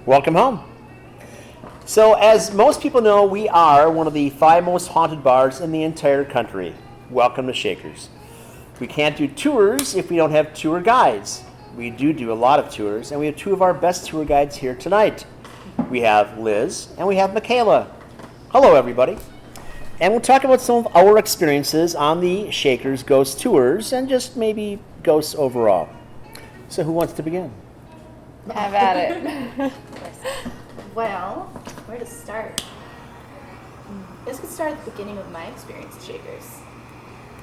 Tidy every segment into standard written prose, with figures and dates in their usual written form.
Welcome home. So as most people know, we are one of the 5 most haunted bars in the entire country. Welcome to Shakers. We can't do tours if we don't have tour guides. We do a lot of tours, and we have 2 of our best tour guides here tonight. We have Liz and we have Michaela. Hello, everybody. And we'll talk about some of our experiences on the Shakers Ghost Tours and just maybe ghosts overall. So who wants to begin? Have at it. Well, where to start? This could start at the beginning of my experience at Shakers.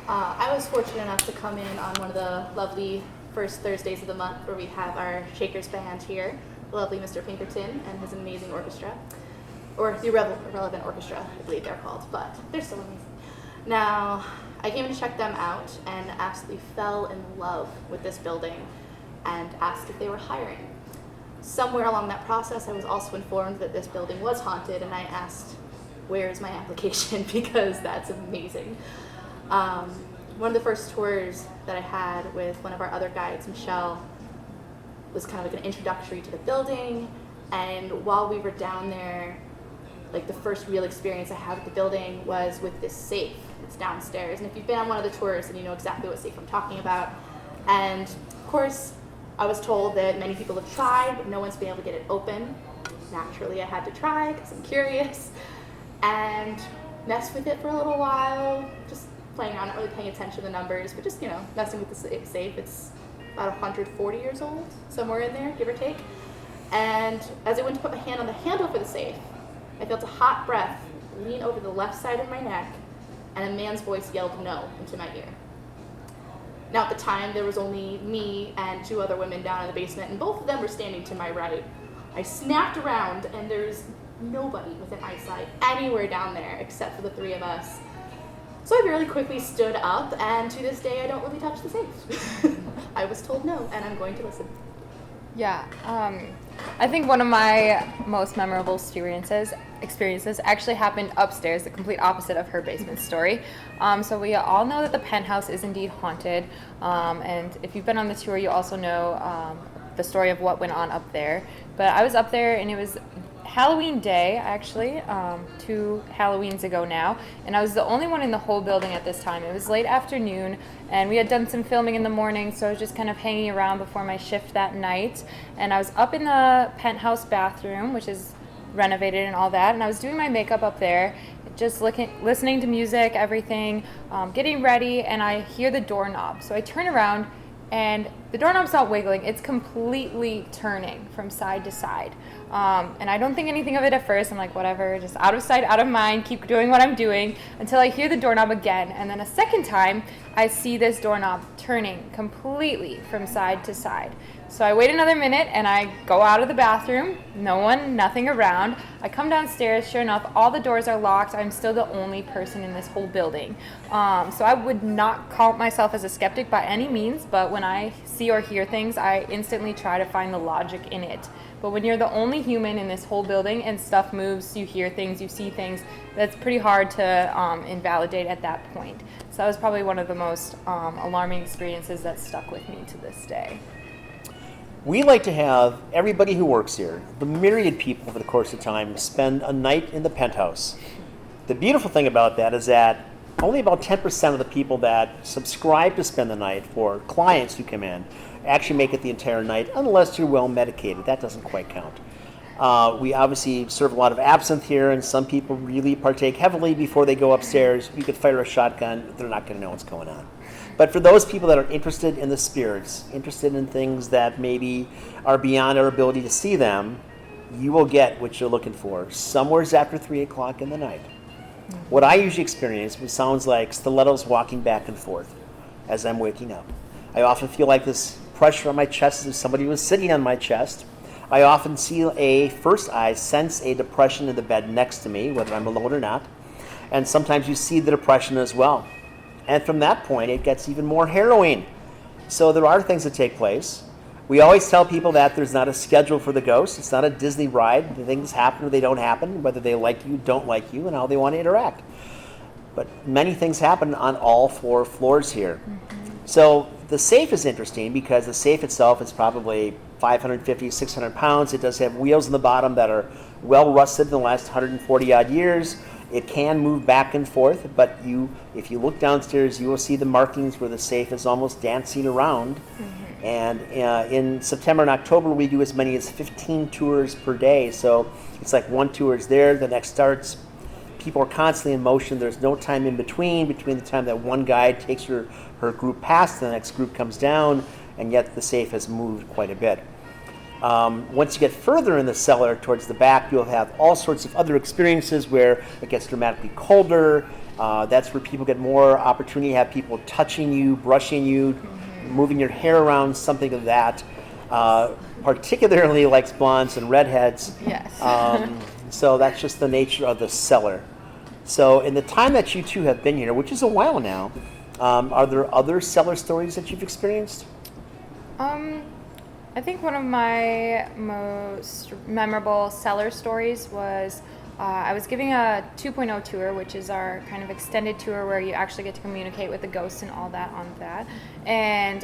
I was fortunate enough to come in on one of the lovely first Thursdays of the month where we have our Shakers band here, the lovely Mr. Pinkerton and his amazing orchestra, or the Irrelevant Orchestra, I believe they're called, but they're still amazing. Now, I came to check them out and absolutely fell in love with this building and asked if they were hiring. Somewhere along that process, I was also informed that this building was haunted, and I asked, where is my application? Because that's amazing. One of the first tours that I had with one of our other guides, Michelle, was kind of like an introductory to the building, and while we were down there, like the first real experience I had with the building was with this safe. It's downstairs, and if you've been on one of the tours, then you know exactly what safe I'm talking about. And of course, I was told that many people have tried, but no one's been able to get it open. Naturally, I had to try because I'm curious, and messed with it for a little while, just playing around, not really paying attention to the numbers, but just, messing with the safe. It's about 140 years old, somewhere in there, give or take. And as I went to put my hand on the handle for the safe, I felt a hot breath lean over the left side of my neck, and a man's voice yelled no into my ear. Now, at the time, there was only me and 2 other women down in the basement, and both of them were standing to my right. I snapped around, and there's nobody within eyesight anywhere down there except for the 3 of us. So I very quickly stood up, and to this day, I don't really touch the safe. I was told no, and I'm going to listen. Yeah, I think one of my most memorable experiences actually happened upstairs, the complete opposite of her basement story. So we all know that the penthouse is indeed haunted, and if you've been on the tour, you also know the story of what went on up there. But I was up there, and it was Halloween day, actually, 2 Halloweens ago now, and I was the only one in the whole building at this time. It was late afternoon, and we had done some filming in the morning, so I was just kind of hanging around before my shift that night, and I was up in the penthouse bathroom, which is renovated and all that, and I was doing my makeup up there, just listening to music, everything, getting ready, and I hear the doorknob. So I turn around, and the doorknob's not wiggling, it's completely turning from side to side. And I don't think anything of it at first. I'm like, whatever, just out of sight, out of mind, keep doing what I'm doing, until I hear the doorknob again. And then a second time, I see this doorknob turning completely from side to side. So I wait another minute, and I go out of the bathroom. No one, nothing around. I come downstairs. Sure enough, all the doors are locked. I'm still the only person in this whole building. So I would not count myself as a skeptic by any means, but when I see or hear things, I instantly try to find the logic in it. But when you're the only human in this whole building and stuff moves, you hear things, you see things, that's pretty hard to invalidate at that point. So that was probably one of the most alarming experiences that stuck with me to this day. We like to have everybody who works here, the myriad people over the course of time, spend a night in the penthouse. The beautiful thing about that is that only about 10% of the people that subscribe to spend the night for clients who come in actually make it the entire night, unless you're well medicated. That doesn't quite count. We obviously serve a lot of absinthe here, and some people really partake heavily before they go upstairs. You could fire a shotgun, they're not going to know what's going on. But for those people that are interested in the spirits, interested in things that maybe are beyond our ability to see them, you will get what you're looking for somewhere after 3 o'clock in the night. What I usually experience sounds like stilettos walking back and forth as I'm waking up. I often feel like this pressure on my chest as if somebody was sitting on my chest. I often sense a depression in the bed next to me, whether I'm alone or not. And sometimes you see the depression as well. And from that point, it gets even more harrowing. So there are things that take place. We always tell people that there's not a schedule for the ghosts. It's not a Disney ride. The things happen or they don't happen, whether they like you, don't like you, and how they want to interact. But many things happen on all 4 floors here. Mm-hmm. So The safe is interesting because the safe itself is probably 550, 600 pounds. It does have wheels in the bottom that are well rusted in the last 140 odd years. It can move back and forth, but if you look downstairs, you will see the markings where the safe is almost dancing around. Mm-hmm. And in September and October, we do as many as 15 tours per day. So it's like one tour is there, the next starts. People are constantly in motion. There's no time in between the time that one guide takes her group past, the next group comes down, and yet the safe has moved quite a bit. Once you get further in the cellar towards the back, you'll have all sorts of other experiences where it gets dramatically colder. That's where people get more opportunity to have people touching you, brushing you, moving your hair around, something of that. Particularly likes blondes and redheads. Yes. So that's just the nature of the cellar. So in the time that you two have been here, which is a while now, are there other cellar stories that you've experienced? I think one of my most memorable cellar stories was I was giving a 2.0 tour, which is our kind of extended tour where you actually get to communicate with the ghosts and all that on that. And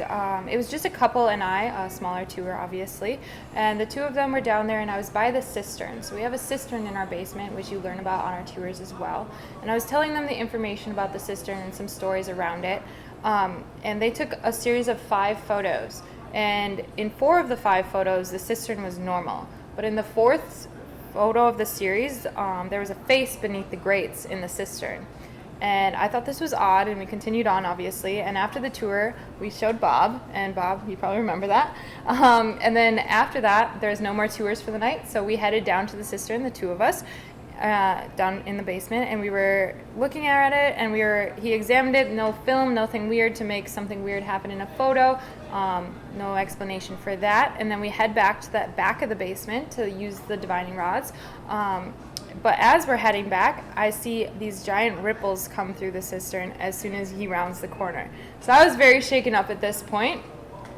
it was just a couple and I, a smaller tour obviously, and the two of them were down there and I was by the cistern. So we have a cistern in our basement, which you learn about on our tours as well. And I was telling them the information about the cistern and some stories around it. And they took a series of 5 photos. And in 4 of the 5 photos, the cistern was normal. But in the 4th photo of the series, there was a face beneath the grates in the cistern. And I thought this was odd, and we continued on, obviously. And after the tour, we showed Bob, and Bob, you probably remember that. And then after that, there's no more tours for the night, so we headed down to the cistern, the 2 of us, down in the basement, and we were looking at it, and he examined it, no film, nothing weird to make something weird happen in a photo, no explanation for that. And then we head back to that back of the basement to use the divining rods. But as we're heading back, I see these giant ripples come through the cistern as soon as he rounds the corner. So I was very shaken up at this point.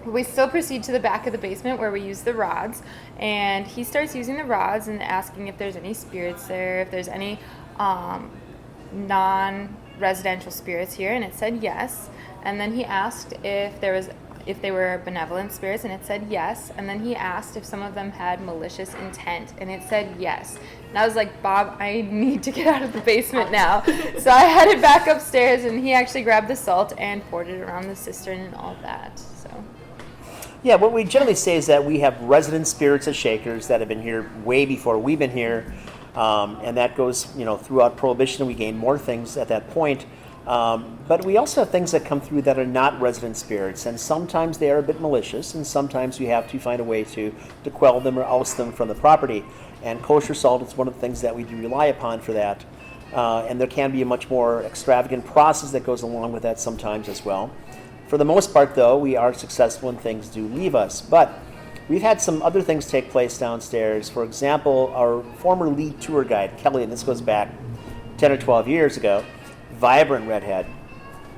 We still proceed to the back of the basement where we use the rods, and he starts using the rods and asking if there's any spirits there, if there's any non-residential spirits here, and it said yes. And then he asked if they were benevolent spirits, and it said yes. And then he asked if some of them had malicious intent, and it said yes. And I was like, Bob, I need to get out of the basement now. So I headed back upstairs, and he actually grabbed the salt and poured it around the cistern and all that. So. Yeah, what we generally say is that we have resident spirits as Shakers that have been here way before we've been here, and that goes, throughout Prohibition. We gain more things at that point. But we also have things that come through that are not resident spirits, and sometimes they are a bit malicious, and sometimes we have to find a way to quell them or oust them from the property. And kosher salt is one of the things that we do rely upon for that. And there can be a much more extravagant process that goes along with that sometimes as well. For the most part, though, we are successful and things do leave us. But we've had some other things take place downstairs. For example, our former lead tour guide, Kelly, and this goes back 10 or 12 years ago, vibrant redhead,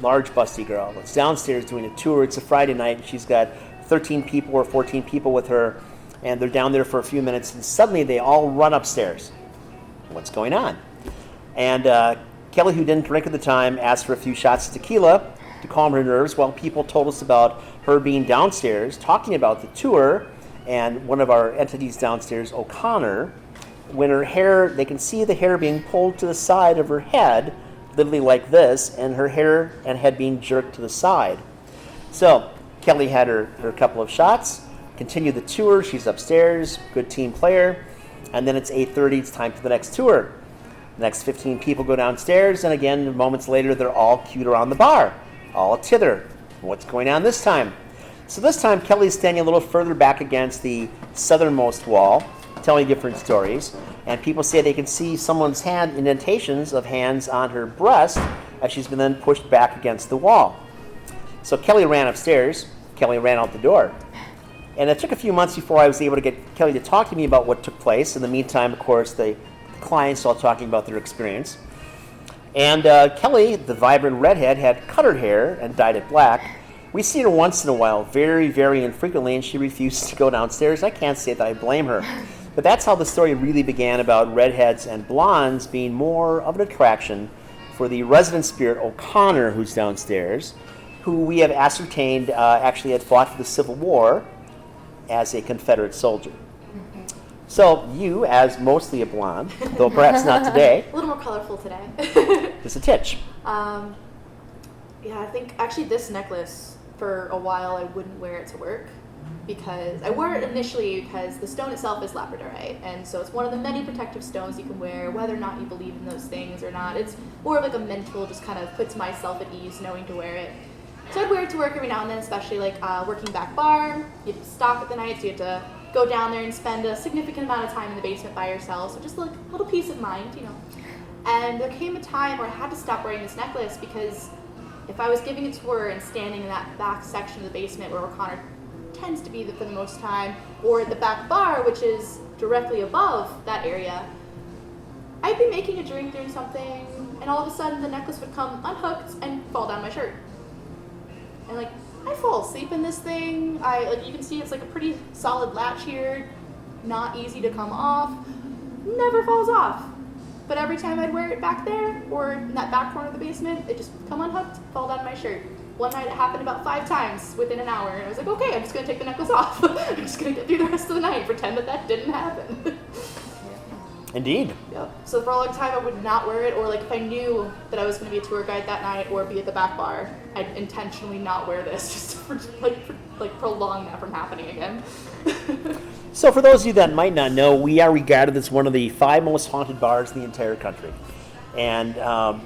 large busty girl. It's downstairs doing a tour. It's a Friday night, and she's got 13 people or 14 people with her, and they're down there for a few minutes, and suddenly they all run upstairs. What's going on? And Kelly, who didn't drink at the time, asked for a few shots of tequila to calm her nerves while people told us about her being downstairs talking about the tour and one of our entities downstairs, O'Connor, when her hair, they can see the hair being pulled to the side of her head, literally like this, and her hair and head being jerked to the side. So Kelly had her couple of shots, continued the tour, she's upstairs, good team player, and then it's 8:30, it's time for the next tour. The next 15 people go downstairs, and again, moments later, they're all queued around the bar, all tither. What's going on this time? So this time, Kelly's standing a little further back against the southernmost wall, telling different stories, and people say they can see someone's hand indentations of hands on her breast as she's been then pushed back against the wall. So Kelly ran upstairs. Kelly ran out the door. And it took a few months before I was able to get Kelly to talk to me about what took place. In the meantime, of course, the clients all talking about their experience. And Kelly, the vibrant redhead, had cut her hair and dyed it black. We see her once in a while, very, very infrequently, and she refuses to go downstairs. I can't say that I blame her. But that's how the story really began about redheads and blondes being more of an attraction for the resident spirit, O'Connor, who's downstairs. who we have ascertained actually had fought for the Civil War as a Confederate soldier. So you, as mostly a blonde, though perhaps not today, A little more colorful today. is a titch. Yeah, I think actually this necklace, for a while I wouldn't wear it to work because I wore it initially because the stone itself is labradorite, and so it's one of the many protective stones you can wear whether or not you believe in those things or not. It's more of like a mental, just kind of puts myself at ease knowing to wear it. So I'd wear it to work every now and then, especially like working back bar. You have to stock at the night, so you have to go down there and spend a significant amount of time in the basement by yourself, so just like a little peace of mind, you know. And there came a time where I had to stop wearing this necklace because if I was giving a tour and standing in that back section of the basement where O'Connor tends to be for the most time, or at the back bar, which is directly above that area, I'd be making a drink doing something, and all of a sudden the necklace would come unhooked and fall down my shirt. And like, I fall asleep in this thing. Like you can see it's like a pretty solid latch here, not easy to come off, never falls off. But every time I'd wear it back there or in that back corner of the basement, it just come unhooked, fall down my shirt. One night it happened about 5 times within an hour, and I was like, okay, I'm just gonna take the necklace off. I'm just gonna get through the rest of the night and pretend that didn't happen. Indeed. Yep. So for a long time I would not wear it, or like if I knew that I was going to be a tour guide that night or be at the back bar, I'd intentionally not wear this just to prolong that from happening again. So for those of you that might not know, we are regarded as one of the 5 most haunted bars in the entire country. And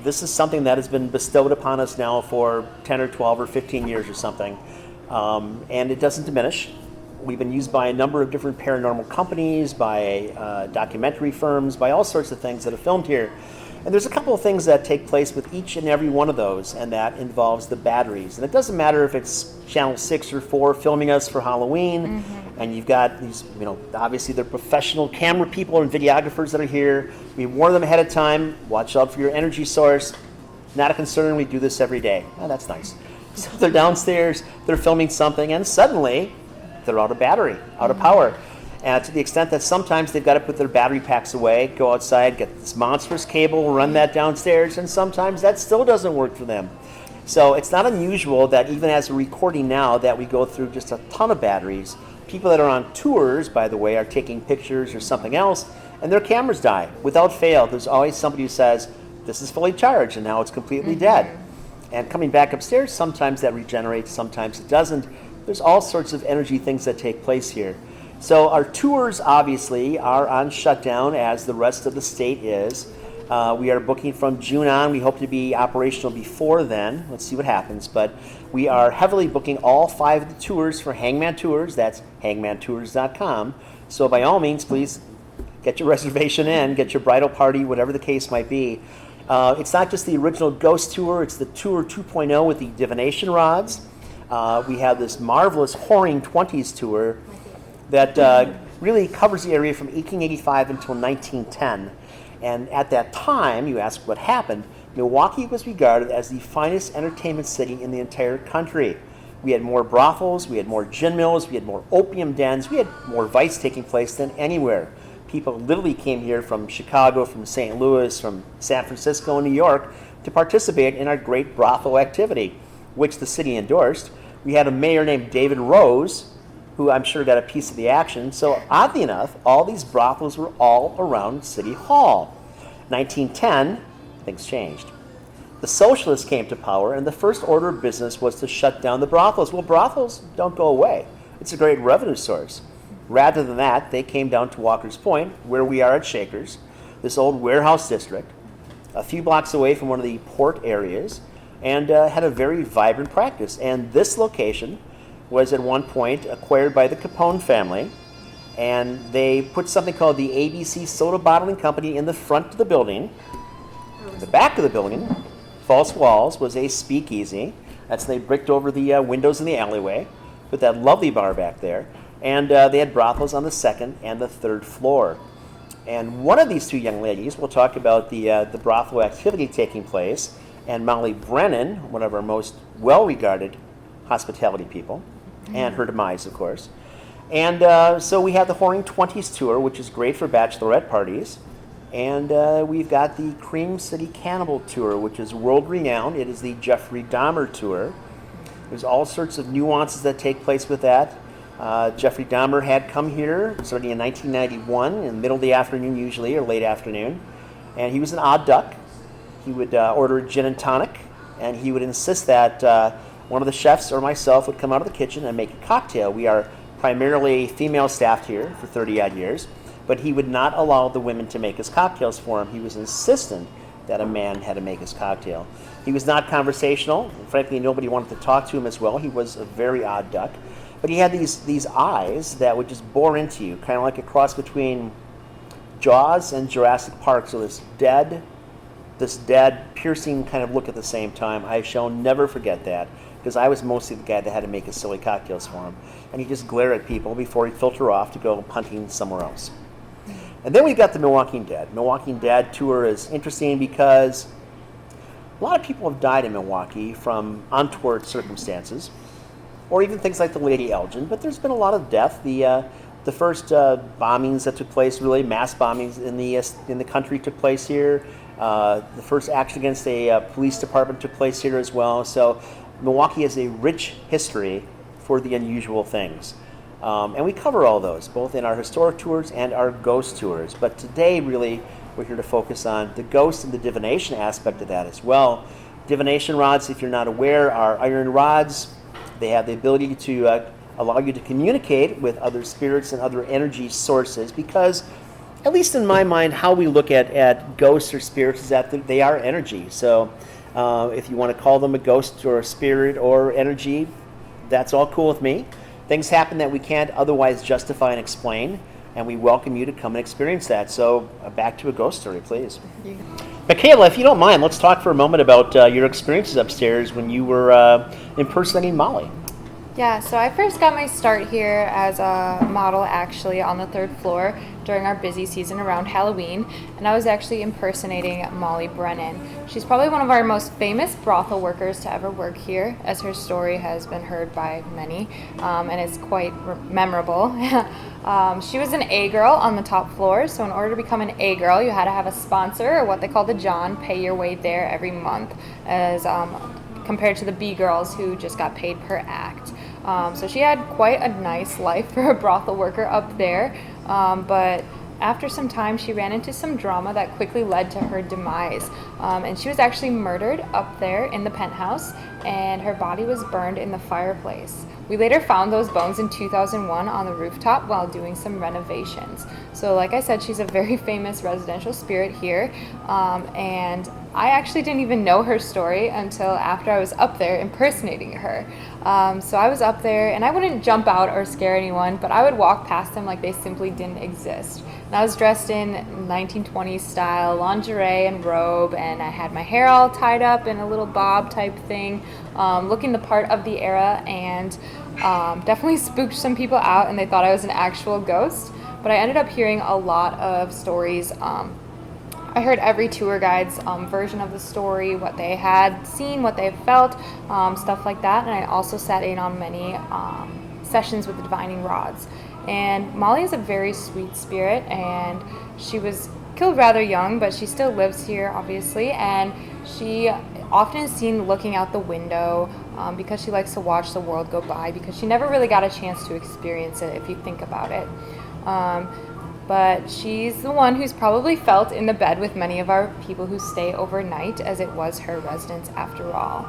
this is something that has been bestowed upon us now for 10 or 12 or 15 years or something. And it doesn't diminish. We've been used by a number of different paranormal companies, by documentary firms, by all sorts of things that have filmed here. And there's a couple of things that take place with each and every one of those, and that involves the batteries. And it doesn't matter if it's Channel 6 or 4 filming us for Halloween, and you've got these, obviously they're professional camera people and videographers that are here. We warn them ahead of time, watch out for your energy source. Not a concern, we do this every day. Oh, that's nice. So they're downstairs, they're filming something, and suddenly they're out of battery, out of power. And to the extent that sometimes they've got to put their battery packs away, go outside, get this monstrous cable, run that downstairs, and sometimes that still doesn't work for them. So it's not unusual that even as we're recording now that we go through just a ton of batteries. People that are on tours, by the way, are taking pictures or something else, and their cameras die. Without fail, there's always somebody who says, this is fully charged, and now it's completely dead. And coming back upstairs, sometimes that regenerates, sometimes it doesn't. There's all sorts of energy things that take place here. So our tours, obviously, are on shutdown as the rest of the state is. We are booking from June on. We hope to be operational before then. Let's see what happens. But we are heavily booking all 5 of the tours for Hangman Tours. That's hangmantours.com. So by all means, please get your reservation in, get your bridal party, whatever the case might be. It's not just the original Ghost Tour. It's the Tour 2.0 with the divination rods. We have this marvelous Whoring 20s tour that really covers the area from 1885 until 1910. And at that time, you ask what happened, Milwaukee was regarded as the finest entertainment city in the entire country. We had more brothels, we had more gin mills, we had more opium dens, we had more vice taking place than anywhere. People literally came here from Chicago, from St. Louis, from San Francisco, and New York to participate in our great brothel activity, which the city endorsed. We had a mayor named David Rose, who I'm sure got a piece of the action. So oddly enough, all these brothels were all around City Hall. 1910, things changed. The socialists came to power, and the first order of business was to shut down the brothels. Well, brothels don't go away. It's a great revenue source. Rather than that, they came down to Walker's Point, where we are at Shakers, this old warehouse district, a few blocks away from one of the port areas, and had a very vibrant practice. And this location was at one point acquired by the Capone family, and they put something called the ABC Soda Bottling Company in the front of the building. In the back of the building, false walls, was a speakeasy. That's when they bricked over the windows in the alleyway, put that lovely bar back there, and they had brothels on the 2nd and the 3rd floor. And one of these 2 young ladies, we'll talk about the brothel activity taking place, and Molly Brennan, one of our most well-regarded hospitality people, and her demise, of course. And so we have the Whoring 20s tour, which is great for bachelorette parties. And we've got the Cream City Cannibal tour, which is world-renowned. It is the Jeffrey Dahmer tour. There's all sorts of nuances that take place with that. Jeffrey Dahmer had come here starting in 1991 in the middle of the afternoon usually, or late afternoon. And he was an odd duck. He would order gin and tonic, and he would insist that one of the chefs or myself would come out of the kitchen and make a cocktail. We are primarily female staffed here for 30-odd years, but he would not allow the women to make his cocktails for him. He was insistent that a man had to make his cocktail. He was not conversational. Frankly, nobody wanted to talk to him as well. He was a very odd duck. But he had these eyes that would just bore into you, kind of like a cross between Jaws and Jurassic Park. So this dead, piercing kind of look at the same time. I shall never forget that, because I was mostly the guy that had to make his silly cocktails for him. And he'd just glare at people before he'd filter off to go hunting somewhere else. And then we've got the Milwaukee Dead. Milwaukee Dead tour is interesting because a lot of people have died in Milwaukee from untoward circumstances, or even things like the Lady Elgin, but there's been a lot of death. The first bombings that took place, really mass bombings in the country, took place here. The first action against a police department took place here as well. So Milwaukee has a rich history for the unusual things. And we cover all those, both in our historic tours and our ghost tours. But today, really, we're here to focus on the ghost and the divination aspect of that as well. Divination rods, if you're not aware, are iron rods. They have the ability to allow you to communicate with other spirits and other energy sources, because, at least in my mind, how we look at ghosts or spirits is that they are energy. So if you want to call them a ghost or a spirit or energy, that's all cool with me. Things happen that we can't otherwise justify and explain, and we welcome you to come and experience that. So back to a ghost story, please. Michaela, if you don't mind, let's talk for a moment about your experiences upstairs when you were impersonating Molly. Yeah, so I first got my start here as a model actually on the 3rd floor during our busy season around Halloween, and I was actually impersonating Molly Brennan. She's probably one of our most famous brothel workers to ever work here, as her story has been heard by many, and it's quite memorable. She was an A-girl on the top floor, so in order to become an A-girl, you had to have a sponsor, or what they call the John, pay your way there every month, as compared to the B-girls who just got paid per act. So she had quite a nice life for a brothel worker up there, but after some time she ran into some drama that quickly led to her demise, and she was actually murdered up there in the penthouse, and her body was burned in the fireplace. We later found those bones in 2001 on the rooftop while doing some renovations. So like I said, she's a very famous residential spirit here, and I actually didn't even know her story until after I was up there impersonating her. So I was up there, and I wouldn't jump out or scare anyone, but I would walk past them like they simply didn't exist. And I was dressed in 1920s style lingerie and robe, and I had my hair all tied up in a little bob type thing, looking the part of the era, and definitely spooked some people out, and they thought I was an actual ghost. But I ended up hearing a lot of stories. I heard every tour guide's version of the story, what they had seen, what they felt, stuff like that. And I also sat in on many sessions with the divining rods. And Molly is a very sweet spirit, and she was killed rather young, but she still lives here, obviously. And she often is seen looking out the window because she likes to watch the world go by, because she never really got a chance to experience it, if you think about it. But she's the one who's probably felt in the bed with many of our people who stay overnight, as it was her residence after all.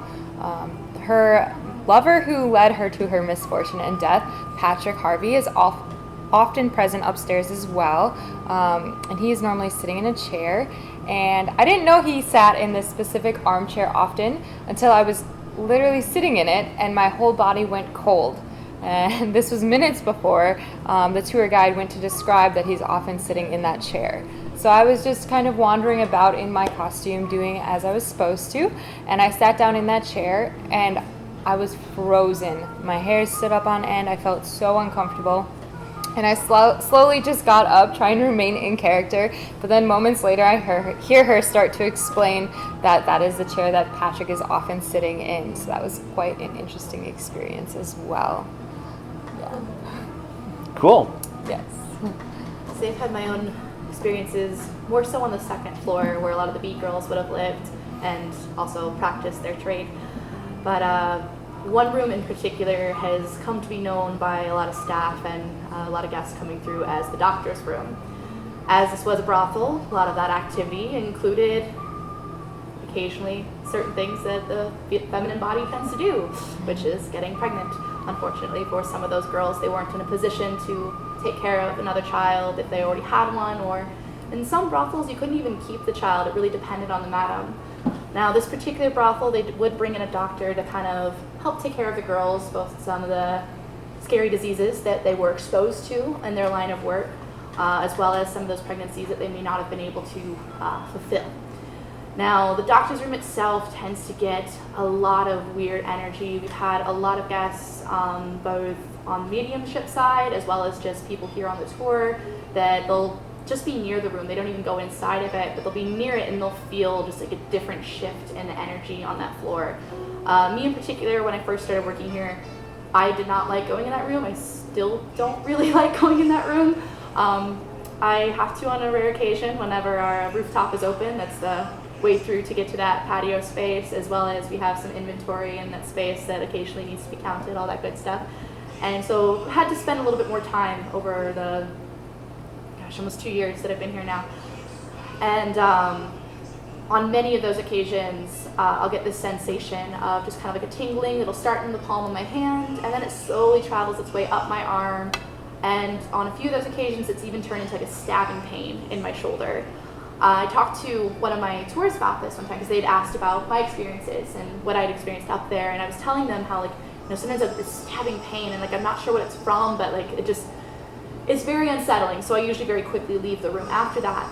Her lover who led her to her misfortune and death, Patrick Harvey, is often present upstairs as well, and he is normally sitting in a chair. And I didn't know he sat in this specific armchair often until I was literally sitting in it, and my whole body went cold. And this was minutes before the tour guide went to describe that he's often sitting in that chair. So I was just kind of wandering about in my costume, doing as I was supposed to, and I sat down in that chair, and I was frozen. My hair stood up on end. I felt so uncomfortable. And I slowly just got up, trying to remain in character. But then moments later, I hear her start to explain that that is the chair that Patrick is often sitting in. So that was quite an interesting experience as well. Yeah. Cool. Yes. So I've had my own experiences, more so on the 2nd floor, where a lot of the beat girls would have lived and also practiced their trade. But One room in particular has come to be known by a lot of staff and a lot of guests coming through as the doctor's room. As this was a brothel, a lot of that activity included occasionally certain things that the feminine body tends to do, which is getting pregnant. Unfortunately, for some of those girls, they weren't in a position to take care of another child if they already had one, or in some brothels, you couldn't even keep the child. It really depended on the madam. Now, this particular brothel, they would bring in a doctor to kind of help take care of the girls, both some of the scary diseases that they were exposed to in their line of work, as well as some of those pregnancies that they may not have been able to fulfill. Now, the doctor's room itself tends to get a lot of weird energy. We've had a lot of guests, both on the mediumship side, as well as just people here on the tour, that they'll just be near the room. They don't even go inside of it, but they'll be near it and they'll feel just like a different shift in the energy on that floor. Me in particular, when I first started working here, I did not like going in that room. I still don't really like going in that room. I have to on a rare occasion whenever our rooftop is open. That's the way through to get to that patio space, as well as we have some inventory in that space that occasionally needs to be counted, all that good stuff. And so had to spend a little bit more time over the, almost 2 years that I've been here now. And on many of those occasions, I'll get this sensation of just kind of like a tingling. It'll start in the palm of my hand, and then it slowly travels its way up my arm. And on a few of those occasions, it's even turned into like a stabbing pain in my shoulder. I talked to one of my tourists about this one time because they'd asked about my experiences and what I'd experienced up there, and I was telling them how, like, you know, sometimes I have this stabbing pain and like I'm not sure what it's from, but like it's very unsettling. So I usually very quickly leave the room after that.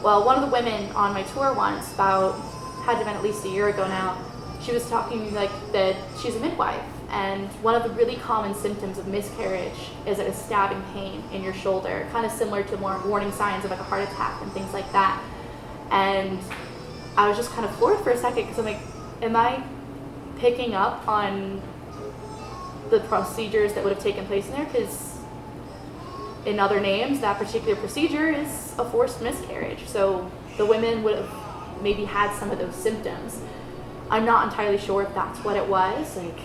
Well, one of the women on my tour once, had to have been at least a year ago now, she was talking like that she's a midwife, and one of the really common symptoms of miscarriage is a stabbing pain in your shoulder, kind of similar to more warning signs of like a heart attack and things like that. And I was just kind of floored for a second because I'm like, am I picking up on the procedures that would have taken place in there? Because in other names, that particular procedure is a forced miscarriage. So the women would have maybe had some of those symptoms. I'm not entirely sure if that's what it was. Like,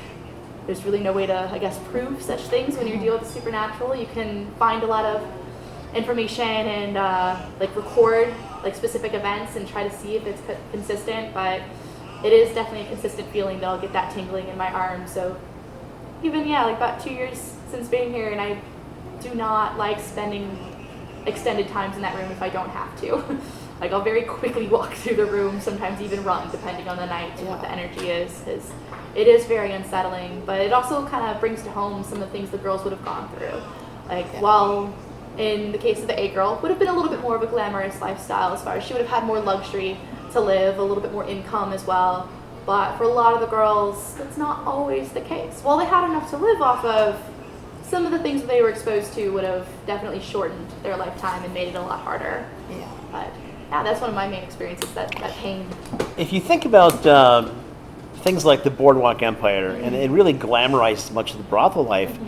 there's really no way to, I guess, prove such things when you're dealing with the supernatural. You can find a lot of information and like record like specific events and try to see if it's consistent, but it is definitely a consistent feeling that I'll get that tingling in my arm. So even, like about 2 years since being here, and I do not like spending extended times in that room if I don't have to. Like, I'll very quickly walk through the room, sometimes even run, depending on the night and what the energy is, because it is very unsettling. But it also kind of brings to home some of the things the girls would have gone through. Like, while in the case of the A girl, would have been a little bit more of a glamorous lifestyle, as far as she would have had more luxury to live, a little bit more income as well. But for a lot of the girls, that's not always the case. While they had enough to live off of, some of the things that they were exposed to would have definitely shortened their lifetime and made it a lot harder. Yeah. But yeah, that's one of my main experiences, that pain. If you think about things like the Boardwalk Empire, and it really glamorizes much of the brothel life,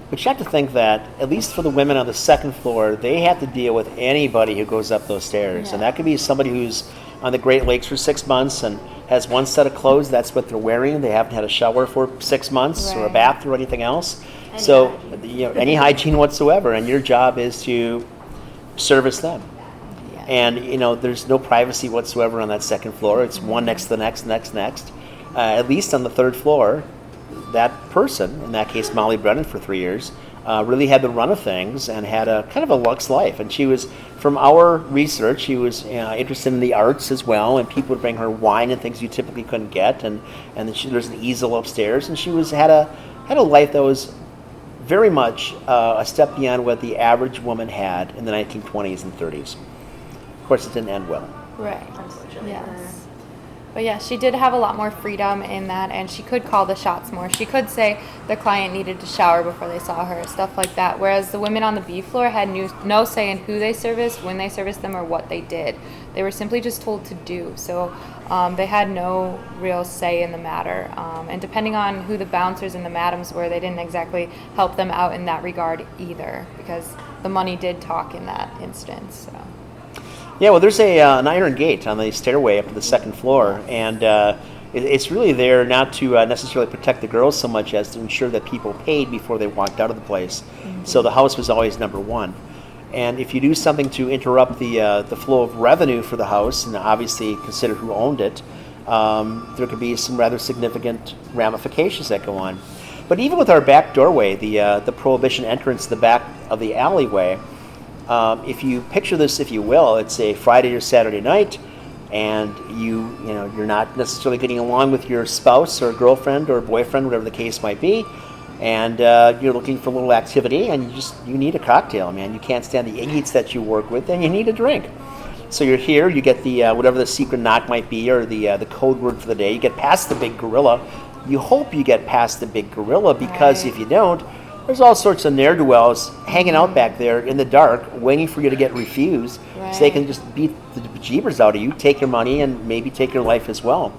but you have to think that, at least for the women on the second floor, they have to deal with anybody who goes up those stairs. And that could be somebody who's on the Great Lakes for 6 months and has one set of clothes, that's what they're wearing. They haven't had a shower for 6 months or a bath or anything else. Any hygiene whatsoever, and your job is to service them. And there's no privacy whatsoever on that second floor. It's one next to the next. At least on the third floor, that person, in that case Molly Brennan for 3 years, really had the run of things and had a kind of a luxe life. And she was, from our research, she was interested in the arts as well, and people would bring her wine and things you typically couldn't get. And there's an easel upstairs, and she had a life that was very much a step beyond what the average woman had in the 1920s and 30s. Of course, it didn't end well. Right. Unfortunately. Yes. But yeah, she did have a lot more freedom in that, and she could call the shots more. She could say the client needed to shower before they saw her, stuff like that. Whereas the women on the B floor had no say in who they serviced, when they serviced them, or what they did. They were simply just told to do. So they had no real say in the matter. And depending on who the bouncers and the madams were, they didn't exactly help them out in that regard either, because the money did talk in that instance. So. Yeah, well, there's an iron gate on the stairway up to the second floor, and It's really there not to necessarily protect the girls so much as to ensure that people paid before they walked out of the place. So the house was always number one. And if you do something to interrupt the flow of revenue for the house, and obviously consider who owned it, there could be some rather significant ramifications that go on. But even with our back doorway, the prohibition entrance to the back of the alleyway, if you picture this, if you will, it's a Friday or Saturday night, and you're not necessarily getting along with your spouse or girlfriend or boyfriend, whatever the case might be, and you're looking for a little activity, and you need a cocktail, man. You can't stand the idiots that you work with, and you need a drink. So you're here, you get the whatever the secret knock might be, or the code word for the day. You get past the big gorilla. You hope you get past the big gorilla, because if you don't, there's all sorts of ne'er-do-wells hanging out back there in the dark, waiting for you to get refused, so they can just beat the bejeebers out of you, take your money, and maybe take your life as well.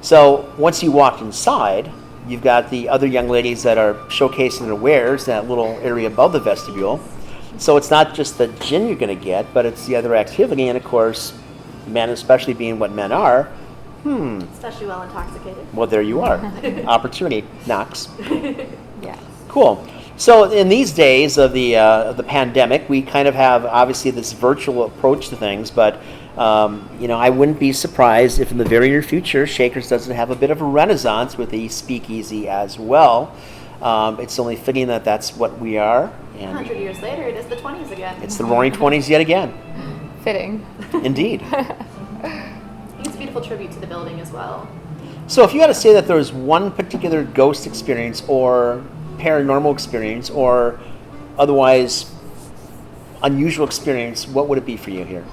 So once you walk inside, you've got the other young ladies that are showcasing their wares in that little area above the vestibule. So it's not just the gin you're going to get, but it's the other activity. And of course, men, especially being what men are, Especially well intoxicated. well, there you are. Opportunity knocks. Yeah. Cool. So in these days of the pandemic, we kind of have obviously this virtual approach to things, but I wouldn't be surprised if in the very near future, Shakers doesn't have a bit of a renaissance with the speakeasy as well. It's only fitting that that's what we are. And 100 years later, it is the 20s again. it's the Roaring Twenties yet again. Fitting. Indeed. I think it's a beautiful tribute to the building as well. So if you had to say that there was one particular ghost experience or paranormal experience or otherwise unusual experience, what would it be for you here?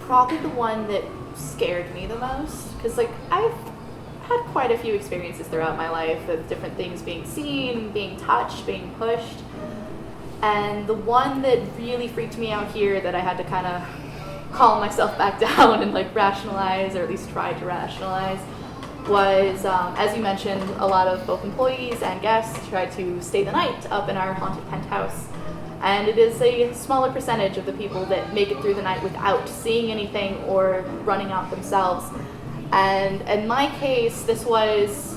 Probably the one that scared me the most, because I've had quite a few experiences throughout my life of different things being seen, being touched, being pushed, and the one that really freaked me out here that I had to kind of calm myself back down and rationalize, or at least try to rationalize, was as you mentioned, a lot of both employees and guests try to stay the night up in our haunted penthouse. And it is a smaller percentage of the people that make it through the night without seeing anything or running out themselves. And in my case, this was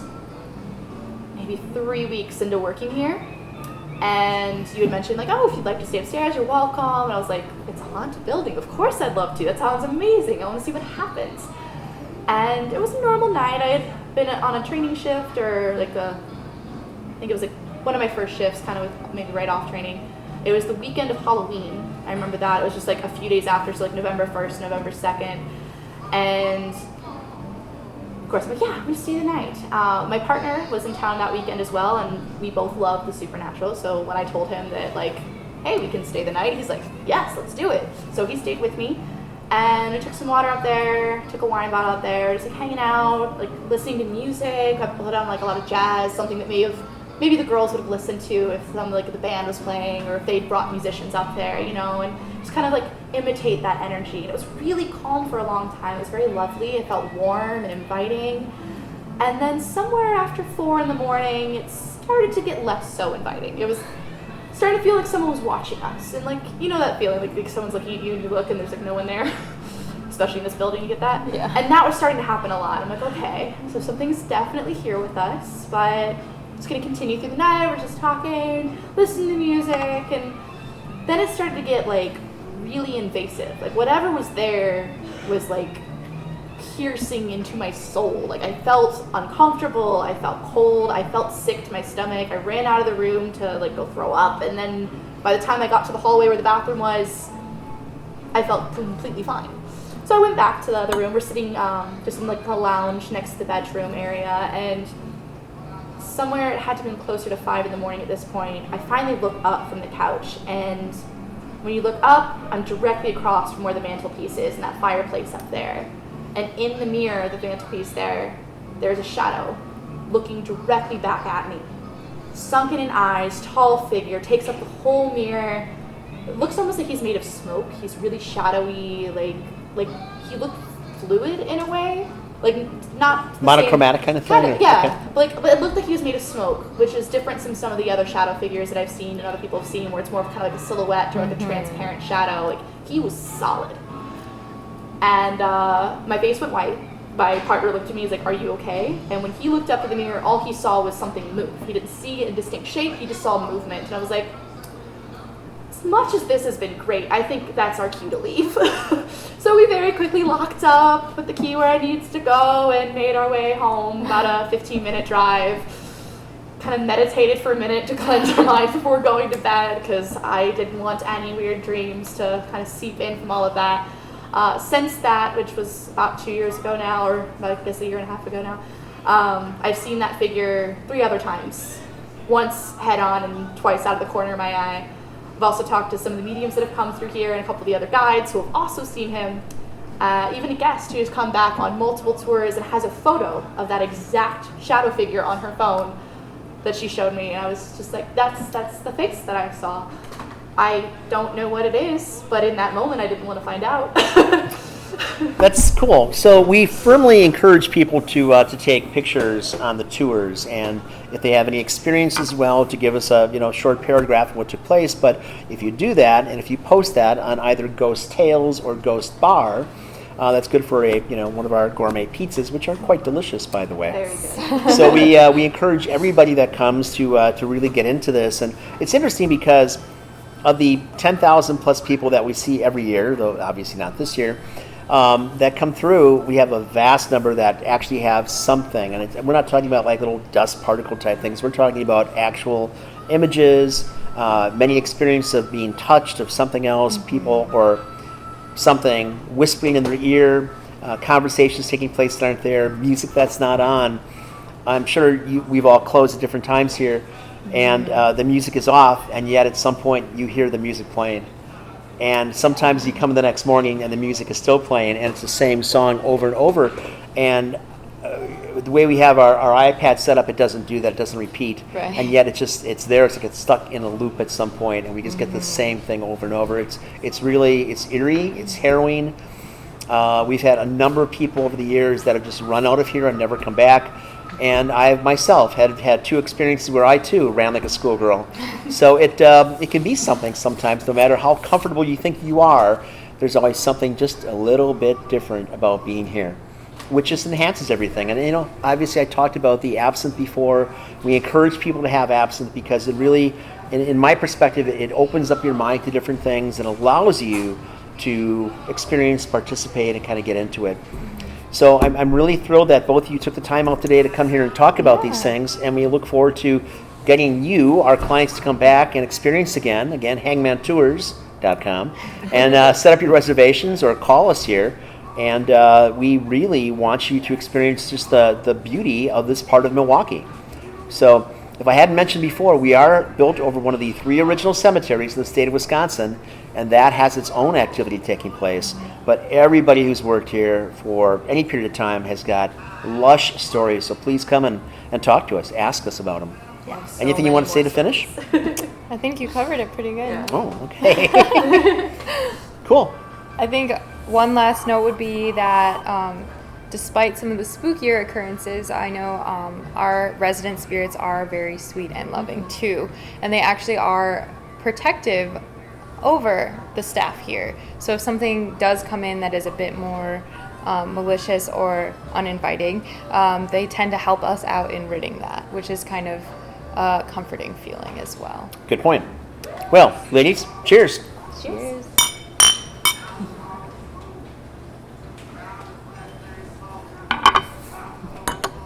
maybe 3 weeks into working here. And you had mentioned, if you'd like to stay upstairs, you're welcome. And I was like, it's a haunted building. Of course I'd love to. That sounds amazing. I want to see what happens. And it was a normal night. I had been on a training shift, or I think it was one of my first shifts, kind of maybe right off training. It was the weekend of Halloween. I remember that. It was just a few days after, so November 1st, November 2nd. And of course, I'm I'm going to stay the night. My partner was in town that weekend as well, and we both love the supernatural. So when I told him that, hey, we can stay the night, he's like, yes, let's do it. So he stayed with me, and I took some water up there, took a wine bottle out there, just hanging out, listening to music. I put on a lot of jazz, something that maybe the girls would have listened to if some the band was playing, or if they'd brought musicians up there, and just kind of imitate that energy. And it was really calm for a long time. It was very lovely. It felt warm and inviting. And then somewhere after 4 in the morning, it started to get less so inviting. It was starting to feel like someone was watching us. And that feeling, like someone's looking at you and you look and there's no one there. Especially in this building, you get that? Yeah. And that was starting to happen a lot. I'm like, okay, so something's definitely here with us, but it's going to continue through the night. We're just talking, listening to music, and then it started to get really invasive. Whatever was there was piercing into my soul. I felt uncomfortable, I felt cold, I felt sick to my stomach. I ran out of the room to go throw up, and then by the time I got to the hallway where the bathroom was, I felt completely fine. So I went back to the other room. We're sitting just in the lounge next to the bedroom area, and somewhere, it had to have been closer to 5 in the morning at this point, I finally looked up from the couch, and when you look up, I'm directly across from where the mantelpiece is, and that fireplace up there. And in the mirror of the mantelpiece there's a shadow looking directly back at me. Sunken in eyes, tall figure, takes up the whole mirror. It looks almost like he's made of smoke. He's really shadowy, he looked fluid in a way. Not monochromatic kind of thing? Yeah. Okay. But it looked like he was made of smoke, which is different from some of the other shadow figures that I've seen and other people have seen, where it's more of kind of a silhouette or a transparent shadow. He was solid. And my face went white. my partner looked at me, he's like, "Are you okay?" And when he looked up at the mirror, all he saw was something move. He didn't see a distinct shape, he just saw movement. And I was like, as much as this has been great, I think that's our cue to leave. So we very quickly locked up, put the key where it needs to go, and made our way home, about a 15-minute drive. Kind of meditated for a minute to cleanse our minds before going to bed, because I didn't want any weird dreams to kind of seep in from all of that. Since that, which was about 2 years ago now, or I guess a year and a half ago now, I've seen that figure 3 other times. Once head on and twice out of the corner of my eye. I've also talked to some of the mediums that have come through here and a couple of the other guides who have also seen him. Even a guest who has come back on multiple tours and has a photo of that exact shadow figure on her phone that she showed me. And I was just like, that's the face that I saw. I don't know what it is, but in that moment I didn't want to find out. That's cool. So we firmly encourage people to take pictures on the tours, and if they have any experience as well, to give us a short paragraph of what took place. But if you do that, and if you post that on either Ghost Tales or Ghost Bar, that's good for one of our gourmet pizzas, which are quite delicious, by the way. Very good. So we encourage everybody that comes to really get into this, and it's interesting because of the 10,000 plus people that we see every year, though obviously not this year, that come through, we have a vast number that actually have something. And we're not talking about like little dust particle type things. We're talking about actual images, many experiences of being touched, of something else, people or something whispering in their ear, conversations taking place that aren't there, music that's not on. I'm sure we've all closed at different times here, and the music is off, and yet at some point you hear the music playing. And sometimes you come the next morning and the music is still playing, and it's the same song over and over. And the way we have our iPad set up, it doesn't do that. It doesn't repeat. Right. And yet it's there. It's like it's stuck in a loop at some point, and we just get the same thing over and over. It's eerie. It's harrowing. We've had a number of people over the years that have just run out of here and never come back. And I myself had 2 experiences where I too ran like a schoolgirl. So it can be something sometimes. No matter how comfortable you think you are, there's always something just a little bit different about being here, which just enhances everything. And obviously I talked about the absinthe before. We encourage people to have absinthe because it really, in my perspective, it opens up your mind to different things and allows you to experience, participate, and kind of get into it. So I'm really thrilled that both of you took the time out today to come here and talk about these things, and we look forward to getting you, our clients, to come back and experience again, hangmantours.com, and set up your reservations or call us here. And we really want you to experience just the beauty of this part of Milwaukee. So if I hadn't mentioned before, we are built over one of the 3 original cemeteries in the state of Wisconsin, and that has its own activity taking place. But everybody who's worked here for any period of time has got lush stories, so please come and talk to us, ask us about them. Yeah, Anything you want to say to finish? I think you covered it pretty good. Yeah. Oh, okay. Cool. I think one last note would be that despite some of the spookier occurrences, I know our resident spirits are very sweet and loving too, and they actually are protective over the staff here. So if something does come in that is a bit more malicious or uninviting, they tend to help us out in ridding that, which is kind of a comforting feeling as well. Good point. Well, ladies, cheers. Cheers.